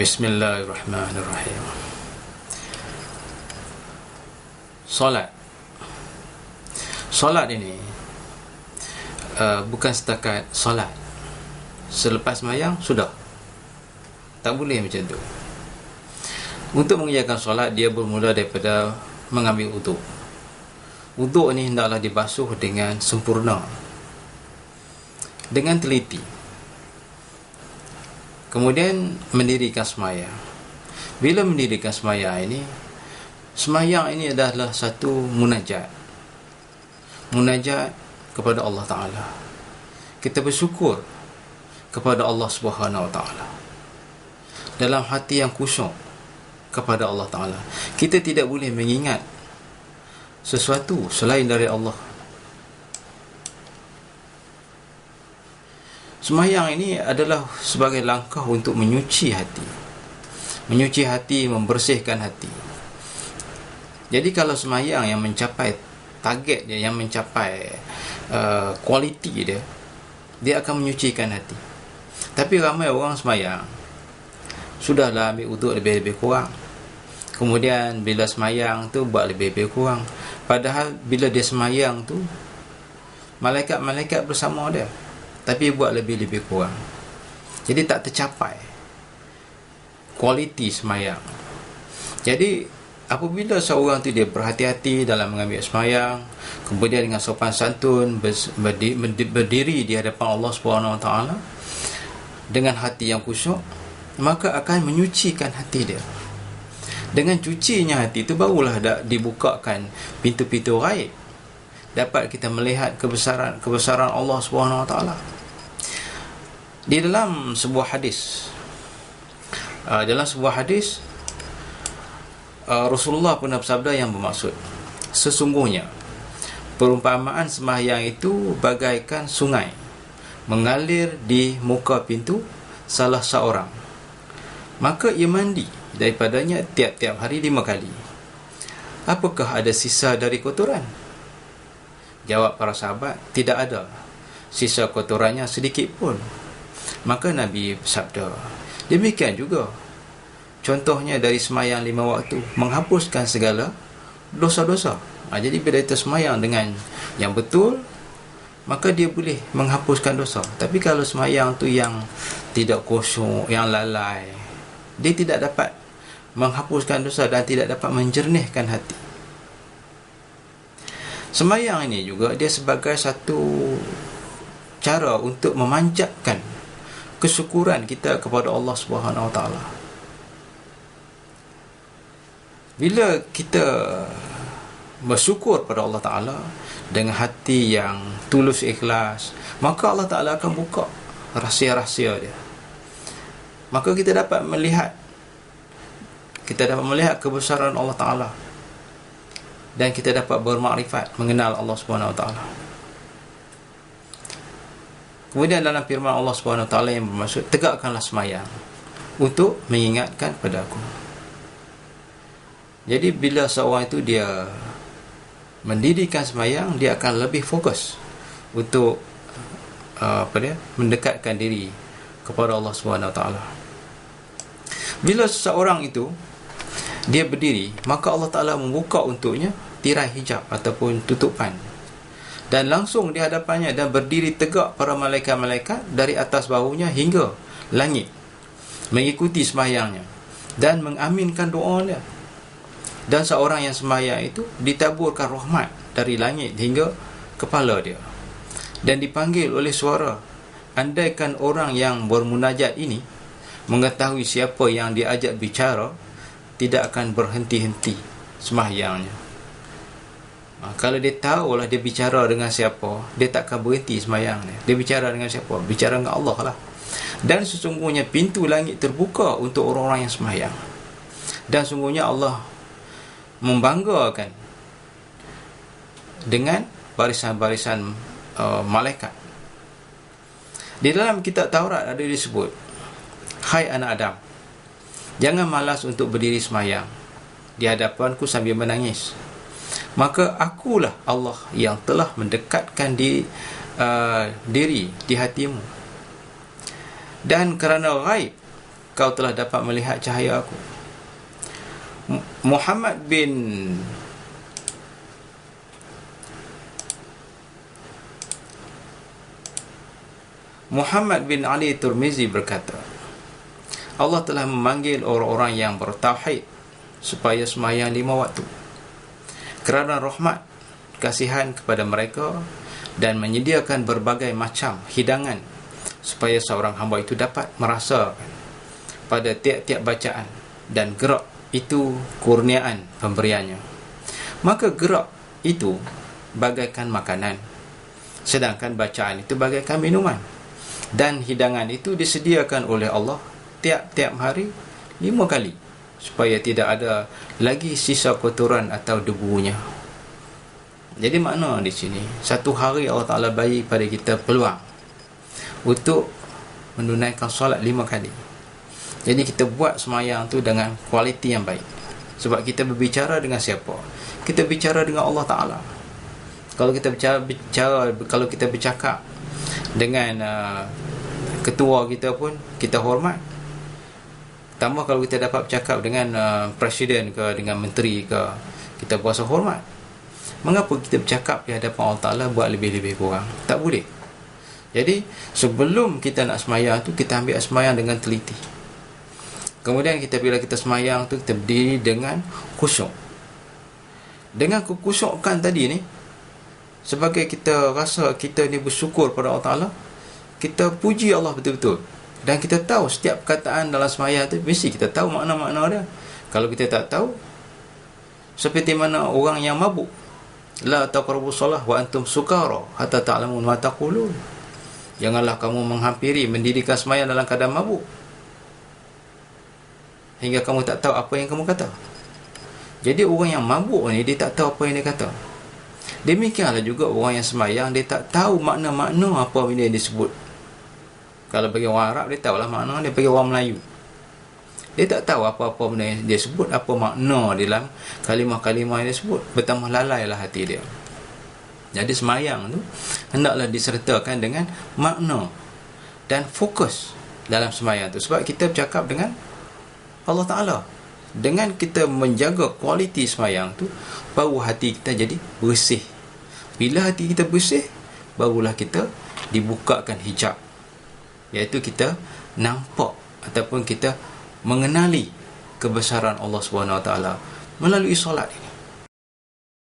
Bismillahirrahmanirrahim. Solat ini bukan setakat solat selepas sembahyang sudah. Tak boleh macam tu. Untuk mengerjakan solat, dia bermula daripada mengambil wuduk. Wuduk ni hendaklah dibasuh dengan sempurna, dengan teliti. Kemudian mendirikan sembahyang. Bila mendirikan sembahyang ini adalah satu munajat kepada Allah Ta'ala. Kita bersyukur kepada Allah Subhanahu Wa Ta'ala dalam hati yang khusyuk kepada Allah Ta'ala. Kita tidak boleh mengingat sesuatu selain dari Allah. Sembahyang ini adalah sebagai langkah untuk menyuci hati, membersihkan hati. Jadi kalau sembahyang yang mencapai target dia, yang mencapai kualiti dia akan menyucikan hati. Tapi ramai orang sembahyang sudahlah ambil wuduk lebih kurang, kemudian bila sembahyang tu buat lebih kurang, padahal bila dia sembahyang tu malaikat bersama dia, tapi buat lebih kurang. Jadi tak tercapai kualiti sembahyang. Jadi apabila seorang tu dia berhati-hati dalam mengambil sembahyang, kemudian dengan sopan santun berdiri di hadapan Allah Subhanahu Wa Taala dengan hati yang khusyuk, maka akan menyucikan hati dia. Dengan cucinya hati itu barulah dibukakan pintu-pintu ghaib, dapat kita melihat kebesaran Allah Subhanahu Wa Taala. Di dalam sebuah hadis, Rasulullah pernah bersabda yang bermaksud, sesungguhnya perumpamaan sembahyang itu bagaikan sungai mengalir di muka pintu salah seorang, maka ia mandi daripadanya tiap-tiap hari 5 kali. Apakah ada sisa dari kotoran? Jawab para sahabat, tidak ada sisa kotorannya sedikit pun. Maka Nabi bersabda, demikian juga contohnya dari sembahyang 5 waktu menghapuskan segala dosa-dosa. Jadi bila kita sembahyang dengan yang betul, maka dia boleh menghapuskan dosa. Tapi kalau sembahyang tu yang tidak khusyuk, yang lalai, dia tidak dapat menghapuskan dosa dan tidak dapat menjernihkan hati. Sembahyang ini juga dia sebagai satu cara untuk memanjatkan kesyukuran kita kepada Allah Subhanahu Wa Taala. Bila kita bersyukur pada Allah Ta'ala dengan hati yang tulus ikhlas, maka Allah Ta'ala akan buka rahsia-rahsia dia. Maka kita dapat melihat kebesaran Allah Ta'ala, dan kita dapat bermakrifat, mengenal Allah Subhanahu Wa Ta'ala. Kemudian dalam firman Allah Subhanahu Wa Ta'ala yang bermaksud, tegakkanlah sembahyang untuk mengingatkan pada aku. Jadi bila seorang itu dia mendirikan sembahyang, dia akan lebih fokus untuk mendekatkan diri kepada Allah Subhanahu Wa Ta'ala. Bila seseorang itu dia berdiri, maka Allah Ta'ala membuka untuknya tirai hijab ataupun tutupan, dan langsung di hadapannya dan berdiri tegak para malaikat-malaikat dari atas bahunya hingga langit, mengikuti sembahyangnya dan mengaminkan doa dia. Dan seorang yang sembahyang itu ditaburkan rahmat dari langit hingga kepala dia, dan dipanggil oleh suara. Andaikan orang yang bermunajat ini mengetahui siapa yang diajak bicara, tidak akan berhenti-henti sembahyangnya. Kalau dia tahulah dia bicara dengan siapa, dia tak akan berhenti sembahyang dia. Dia bicara dengan siapa? Bicara dengan Allah lah. Dan sesungguhnya pintu langit terbuka untuk orang-orang yang sembahyang, dan sungguhnya Allah membanggakan dengan barisan-barisan malaikat. Di dalam kitab Taurat ada disebut, hai anak Adam, jangan malas untuk berdiri sembahyang di hadapanku sambil menangis. Maka akulah Allah yang telah mendekatkan diri di hatimu. Dan kerana ghaib kau telah dapat melihat cahaya aku. Muhammad bin Ali Tirmizi berkata, Allah telah memanggil orang-orang yang bertauhid supaya sembahyang 5 waktu kerana rahmat, kasihan kepada mereka, dan menyediakan berbagai macam hidangan supaya seorang hamba itu dapat merasakan pada tiap-tiap bacaan, dan gerak itu kurniaan pemberiannya. Maka gerak itu bagaikan makanan, sedangkan bacaan itu bagaikan minuman, dan hidangan itu disediakan oleh Allah tiap-tiap hari 5 kali supaya tidak ada lagi sisa kotoran atau debunya. Jadi makna di sini, satu hari Allah Ta'ala bagi pada kita peluang untuk menunaikan solat 5 kali. Jadi kita buat semayang tu dengan kualiti yang baik. Sebab kita berbicara dengan siapa? Kita bicara dengan Allah Ta'ala. Kalau kita kalau kita bercakap dengan ketua kita pun, kita hormat. Tambah kalau kita dapat bercakap dengan presiden ke, dengan menteri ke, kita berasa hormat. Mengapa kita bercakap di hadapan Allah Ta'ala buat lebih-lebih kurang? Tak boleh. Jadi sebelum kita nak semayang tu, kita ambil semayang dengan teliti. Kemudian bila kita semayang tu, kita berdiri dengan khusyuk. Dengan kekhusyukan tadi ni, sebagai kita rasa kita ni bersyukur pada Allah Ta'ala, kita puji Allah betul-betul. Dan kita tahu setiap perkataan dalam semayang tu, mesti kita tahu makna-makna dia. Kalau kita tak tahu, seperti mana orang yang mabuk, la taqrabus shalah wa antum sukara hatta ta'lamun ma taqulun. Janganlah kamu menghampiri mendirikan sembahyang dalam keadaan mabuk hingga kamu tak tahu apa yang kamu kata. Jadi orang yang mabuk ni, dia tak tahu apa yang dia kata. Demikianlah juga orang yang sembahyang, dia tak tahu makna-makna apa benda yang disebut. Kalau bagi orang Arab, dia tahulah makna dia. Bagi orang Melayu, dia tak tahu apa-apa benda yang dia sebut, apa makna dalam kalimah-kalimah yang dia sebut. Bertambah lalailah hati dia. Jadi semayang tu hendaklah disertakan dengan makna dan fokus dalam semayang tu. Sebab kita bercakap dengan Allah Ta'ala. Dengan kita menjaga kualiti semayang tu, baru hati kita jadi bersih. Bila hati kita bersih, barulah kita dibukakan hijab, iaitu kita nampak ataupun kita mengenali kebesaran Allah SWT melalui solat.